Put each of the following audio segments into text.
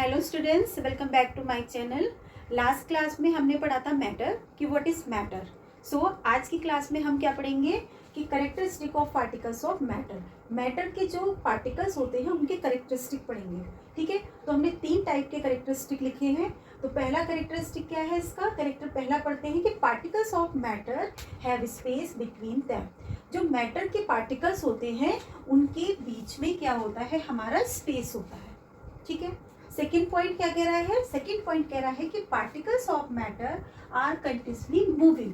Hello students, welcome back to my channel. Last class में हमने पढ़ा था मैटर कि व्हाट इज मैटर। सो आज की क्लास में हम क्या पढ़ेंगे कि characteristic of particles of matter. Matter के जो पार्टिकल्स होते हैं उनके करेक्टरिस्टिक पढ़ेंगे। ठीक है, तो हमने 3 टाइप के करेक्टरिस्टिक लिखे हैं। तो पहला करेक्टरिस्टिक क्या है, इसका करेक्टर पहला पढ़ते हैं कि particles of matter have space between them. जो मैटर के पार्टिकल्स होते हैं उनके बीच में क्या होता है, हमारा स्पेस होता है। ठीक है, सेकेंड पॉइंट क्या कह रहा है, सेकेंड पॉइंट कह रहा है कि particles of matter are continuously moving.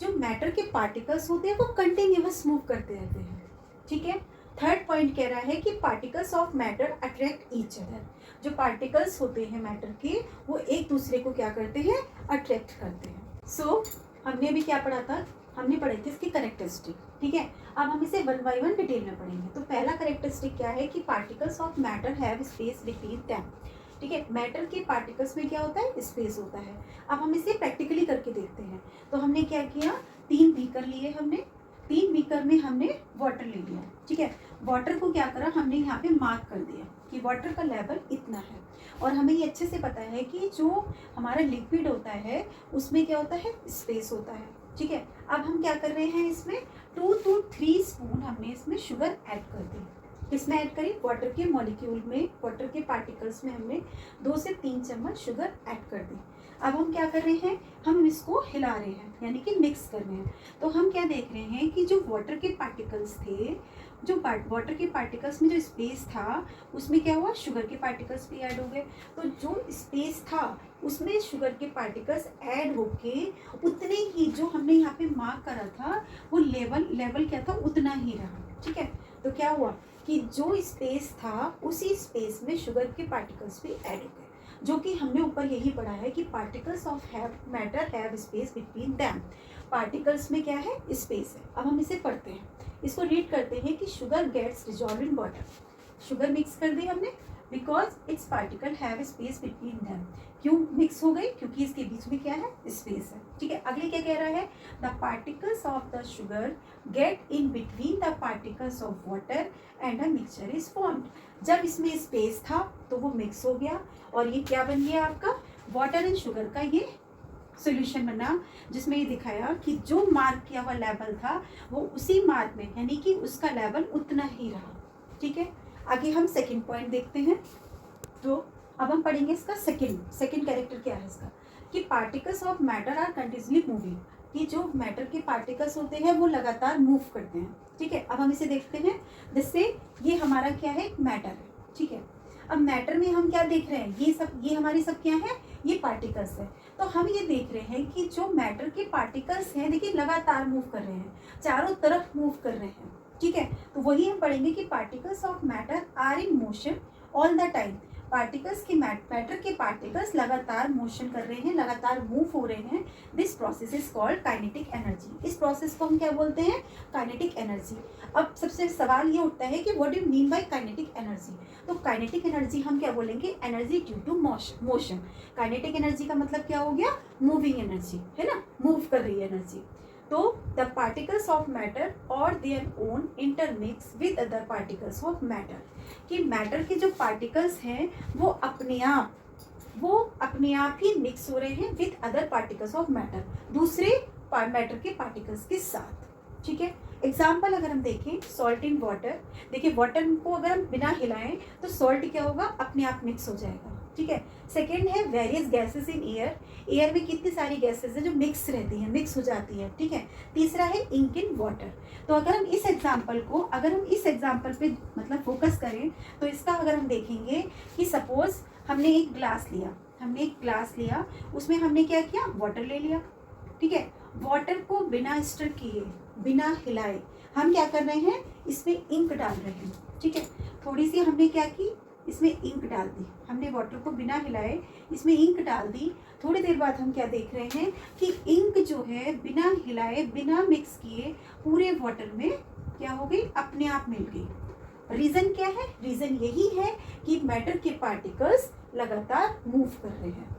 जो मैटर के पार्टिकल्स होते हैं वो कंटिन्यूअस मूव करते रहते हैं। ठीक है, थर्ड पॉइंट कह रहा है कि particles of matter attract each other. जो पार्टिकल्स होते हैं मैटर के वो एक दूसरे को क्या करते हैं, अट्रैक्ट करते हैं। सो हमने अभी क्या पढ़ा था, हमने पढ़े थे इसकी करेक्टरिस्टिक। ठीक है, अब हम इसे वन बाय वन डिटेल में पढ़ेंगे। तो पहला करेक्टरिस्टिक क्या है कि particles of matter have space between them. ठीक है, मैटर के पार्टिकल्स में क्या होता है, स्पेस होता है। अब हम इसे प्रैक्टिकली करके देखते हैं। तो हमने क्या किया, 3 बीकर लिए हमने, 3 बीकर में हमने वाटर ले लिया। ठीक है, वाटर को क्या करा, हमने यहाँ पे मार्क कर दिया कि वाटर का लेवल इतना है। और हमें ये अच्छे से पता है कि जो हमारा लिक्विड होता है उसमें क्या होता है, स्पेस होता है। ठीक है, अब हम क्या कर रहे हैं, इसमें 2 to 3 स्पून हमने इसमें शुगर ऐड कर दी। किसमें ऐड करी, वाटर के मॉलिक्यूल में, वाटर के पार्टिकल्स में हमने 2 से 3 चम्मच शुगर ऐड कर दी। अब हम क्या कर रहे हैं, हम इसको हिला रहे हैं, यानी कि मिक्स कर रहे हैं। तो हम क्या देख रहे हैं कि जो वाटर के पार्टिकल्स थे, जो वाटर के पार्टिकल्स में जो स्पेस था उसमें क्या हुआ, शुगर के पार्टिकल्स भी ऐड हो गए। तो जो स्पेस था उसमें शुगर के पार्टिकल्स ऐड होके उतने ही जो हमने यहाँ पे मार्क करा था वो लेवल क्या था, उतना ही रहा। ठीक है, तो क्या हुआ कि जो स्पेस था उसी स्पेस में शुगर के पार्टिकल्स भी ऐड हो गए। जो कि हमने ऊपर यही पढ़ा है कि particles of matter have space between them. Particles में क्या है, स्पेस है। अब हम इसे पढ़ते हैं, इसको रीड करते हैं कि sugar gets dissolve in water. Sugar mix कर दी हमने, because its particle have space between them. क्यों मिक्स हो गई, क्योंकि इसके बीच में क्या है, स्पेस है। ठीक है, अगले क्या कह रहा है, the particles of the sugar get in between the particles of water and a mixture is formed. जब इसमें स्पेस था तो वो मिक्स हो गया और ये क्या बन गया, आपका वाटर एंड शुगर का ये सॉल्यूशन बना, जिसमें ये दिखाया कि जो मार्क किया हुआ लेवल था वो उसी मार्क में, यानी कि उसका लेवल उतना ही रहा। ठीक है, आगे हम सेकंड पॉइंट देखते हैं। तो अब हम पढ़ेंगे इसका सेकंड कैरेक्टर क्या है इसका, कि particles of matter are continuously moving. कि जो मैटर के पार्टिकल्स होते हैं वो लगातार मूव करते हैं। ठीक है, अब हम इसे देखते हैं, जिससे ये हमारा क्या है, मैटर है। ठीक है, अब मैटर में हम क्या देख रहे हैं, ये हमारी सब क्या है, ये पार्टिकल्स है। तो हम ये देख रहे हैं कि जो मैटर के पार्टिकल्स हैं, देखिए लगातार मूव कर रहे हैं, चारों तरफ मूव कर रहे हैं। ठीक है, तो वही हम पढ़ेंगे कि particles of matter are in motion all the time. Particles के मैटर के पार्टिकल्स लगातार मोशन कर रहे हैं, लगातार मूव हो रहे हैं। This process is called kinetic energy. इस प्रोसेस को हम क्या बोलते हैं, काइनेटिक एनर्जी। अब सबसे सवाल ये उठता है कि what do you mean by kinetic energy. तो काइनेटिक एनर्जी हम क्या बोलेंगे, energy due to motion. Kinetic energy का मतलब क्या हो गया, मूविंग एनर्जी, है ना, मूव कर रही है एनर्जी। तो द पार्टिकल्स ऑफ मैटर और their own intermix with other particles of matter. कि मैटर के जो पार्टिकल्स हैं वो अपने आप ही मिक्स हो रहे हैं with other particles of matter, दूसरे मैटर के पार्टिकल्स के साथ। ठीक है, एग्जाम्पल अगर हम देखें, सॉल्ट इन वाटर। देखिए वाटर को अगर हम बिना हिलाएं तो सॉल्ट क्या होगा, अपने आप मिक्स हो जाएगा। ठीक है, सेकेंड है various gases in air. Air में कितनी सारी गैसेस हैं जो मिक्स रहती हैं, मिक्स हो जाती हैं। ठीक है, तीसरा है इंक इन वाटर। तो अगर हम इस एग्जाम्पल पे मतलब फोकस करें तो इसका अगर हम देखेंगे कि सपोज हमने एक ग्लास लिया, उसमें हमने क्या किया, वाटर ले लिया। ठीक है, वाटर को बिना स्टर किए, बिना हिलाए हम क्या कर रहे हैं, इसमें इंक डाल रहे हैं। ठीक है, थोड़ी सी हमने क्या की, इसमें इंक डाल दी, हमने वाटर को बिना हिलाए इसमें इंक डाल दी। थोड़ी देर बाद हम क्या देख रहे हैं कि इंक जो है बिना हिलाए, बिना मिक्स किए पूरे वाटर में क्या हो गई, अपने आप मिल गई। रीज़न क्या है, रीज़न यही है कि मैटर के पार्टिकल्स लगातार मूव कर रहे हैं।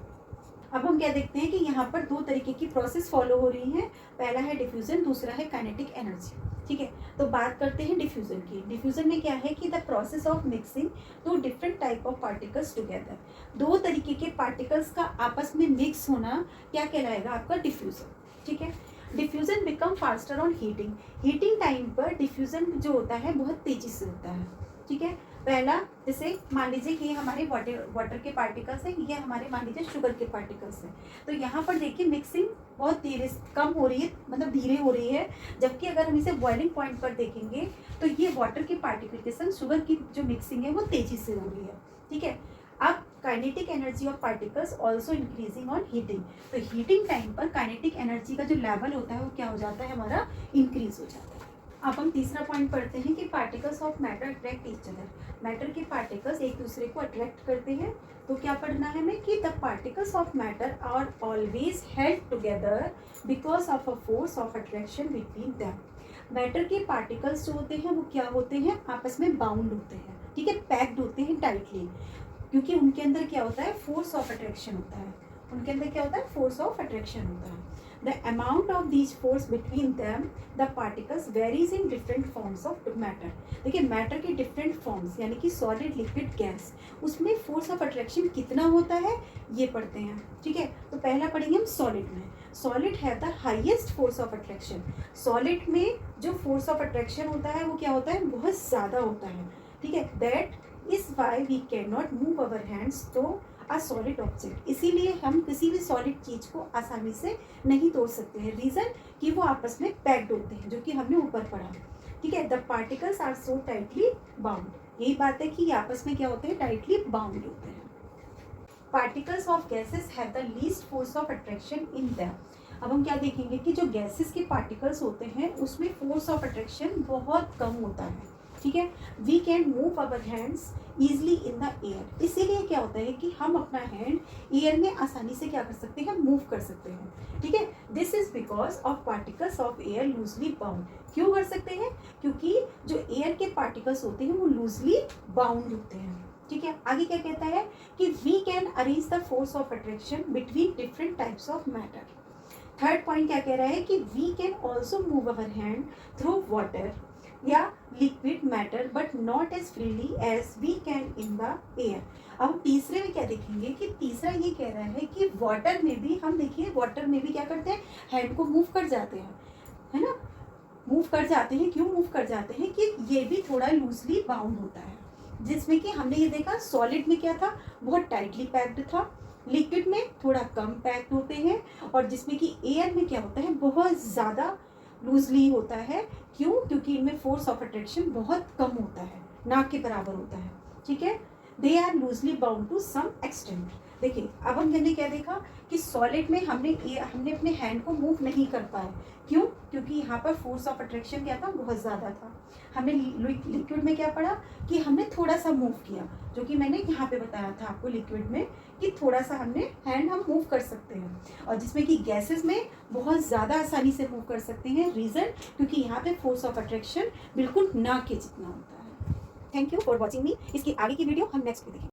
अब हम क्या देखते हैं कि यहाँ पर 2 तरीके की प्रोसेस फॉलो हो रही हैं। पहला है डिफ्यूजन, दूसरा है काइनेटिक एनर्जी। ठीक है। तो बात करते हैं डिफ्यूजन की। डिफ्यूजन में क्या है कि the process of mixing two different type of particles together, दो तरीके के पार्टिकल्स का आपस में मिक्स होना क्या कहलाएगा आपका डिफ्यूजन। ठीक है। Diffusion become faster on heating, heating time पर डिफ्यूजन जो होता है बहुत तेजी से होता है। ठीक है। पहला, जैसे मान लीजिए कि ये हमारे वाटर के पार्टिकल्स हैं, ये हमारे मान लीजिए शुगर के पार्टिकल्स हैं। तो यहाँ पर देखिए मिक्सिंग बहुत धीरे कम हो रही है, मतलब धीरे हो रही है, जबकि अगर हम इसे बॉइलिंग पॉइंट पर देखेंगे तो ये वाटर के पार्टिकल के संग शुगर की जो मिक्सिंग है वो तेजी से हो रही है। ठीक है। अब kinetic energy of particles also increasing on heating, तो हीटिंग टाइम पर काइनेटिक एनर्जी का जो लेवल होता है वो क्या हो जाता है हमारा, इंक्रीज हो जाता है। अब हम तीसरा पॉइंट पढ़ते हैं कि particles of matter attract each other, matter के पार्टिकल्स एक दूसरे को अट्रैक्ट करते हैं। तो क्या पढ़ना है हमें कि the particles of matter are always held together because of a force of attraction between them. Matter के पार्टिकल्स जो होते हैं वो क्या होते हैं, आपस में बाउंड होते हैं। ठीक है, पैक्ड होते हैं टाइटली, क्योंकि उनके अंदर क्या होता है, फोर्स ऑफ अट्रैक्शन होता है। उनके अंदर क्या होता है, फोर्स ऑफ अट्रैक्शन होता है। The amount of these force between them the particles varies in different forms of matter. देखिए मैटर के डिफरेंट फॉर्म्स यानी कि सॉलिड, लिक्विड, गैस, उसमें फोर्स ऑफ अट्रैक्शन कितना होता है ये पढ़ते हैं। ठीक है। तो पहला पढ़ेंगे हम सॉलिड में। Solid have the highest force of attraction, solid में जो फोर्स ऑफ अट्रैक्शन होता है वो क्या होता है, बहुत ज़्यादा होता है। ठीक है। That is why we can not move our hands to a solid object, इसीलिए हम किसी भी सॉलिड चीज को आसानी से नहीं तोड़ सकते हैं। रीजन कि वो आपस में पैक्ड होते हैं, जो कि हमने ऊपर पढ़ा। ठीक है। The particles are so tightly bound, यही बात है कि आपस में क्या होते हैं, टाइटली बाउंड होते हैं। Particles of gases have the least force of attraction in them. अब हम क्या देखेंगे कि जो गैसेस के पार्टिकल्स होते हैं उसमें फोर्स ऑफ अट्रैक्शन बहुत कम होता है। ठीक है। We can move our hands easily in the air, इसीलिए क्या होता है कि हम अपना हैंड एयर में आसानी से क्या कर सकते हैं, मूव कर सकते हैं। ठीक है। This is because of particles of air loosely bound, क्यों कर सकते हैं, क्योंकि जो एयर के पार्टिकल्स होते हैं वो लूजली बाउंड होते हैं। ठीक है। आगे क्या कहता है कि we can arrange the force of attraction between different types of matter. Third point क्या कह रहा है कि we can also move our hand through water या liquid matter but not as freely as we can in the air. अब तीसरे में क्या देखेंगे कि तीसरा ये कह रहा है कि वाटर में भी हम देखिए, वाटर में भी क्या करते हैं, हैंड को मूव कर जाते हैं, है ना, मूव कर जाते हैं। क्यों मूव कर जाते हैं कि ये भी थोड़ा लूजली बाउंड होता है, जिसमें कि हमने ये देखा सॉलिड में क्या था, बहुत टाइटली पैक्ड था, लिक्विड में थोड़ा कम पैक्ड होते हैं, और जिसमें कि एयर में क्या होता है, बहुत ज़्यादा लूजली होता है। क्यों, क्योंकि इनमें फोर्स ऑफ अट्रैक्शन बहुत कम होता है, ना के बराबर होता है। ठीक है। They are loosely bound to some extent. देखिए अब हमने क्या देखा कि सॉलिड में हमने अपने हैंड को मूव नहीं कर पाए, क्यों, क्योंकि यहाँ पर फोर्स ऑफ अट्रैक्शन क्या था, बहुत ज़्यादा था। हमने लिक्विड में क्या पढ़ा कि हमने थोड़ा सा मूव किया, जो कि मैंने यहाँ पे बताया था आपको लिक्विड में कि थोड़ा सा हमने हैंड हम मूव कर सकते हैं, और जिसमें कि गैसेस में बहुत ज़्यादा आसानी से मूव कर सकते हैं। रीज़न क्योंकि यहाँ पे फोर्स ऑफ अट्रैक्शन बिल्कुल ना के जितना होता है। थैंक यू फॉर वॉचिंग मी। इसकी आगे की वीडियो हम नेक्स्ट में देखेंगे।